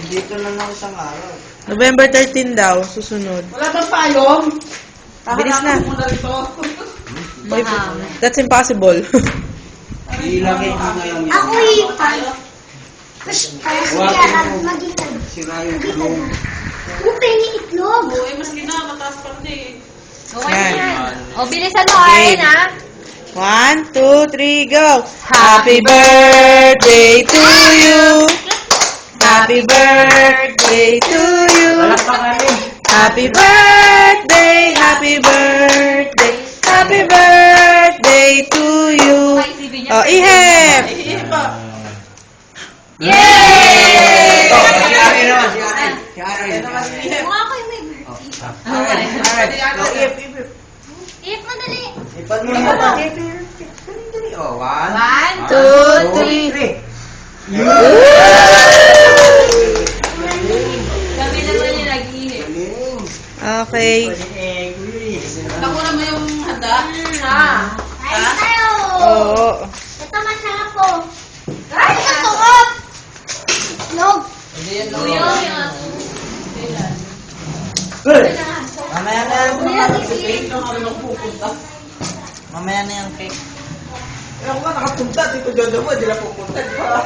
Dito na lang isang araw. November 13 daw, susunod. Wala bang payong? Bilis na. Mo na rito. That's impossible. Ilagay mo na lang Ako ipan. Para sa magitad. Sira yung tulong. Pengi itlog. Oo, maski na, mataas pa rin eh. Okay na Yan. yan. O, bilisan mo, Aaron, ha? 1, 2, 3, go! Happy birthday to you! Happy birthday to you! Happy birthday! Happy birthday! Happy birthday to you! Oh, ihep! Yay! Oh, si Ari naman, si Ari. Si Ari. Mukha ko yung may birthday. Ip, madali. Ipad mo na ba? Dali. Oh, 1, 2, 3. 3. Kami naman yung nag-ihip. Okay. Nakuha mo yung handa? Ha? Ayos tayo. Oo. Ito masarap po. Ay, ito up. Itlog. Mamaya na yan. Mamaya na yan, cake. Ako nga nakapunta, dito Jojo mo, hindi na pupunta. Di ba?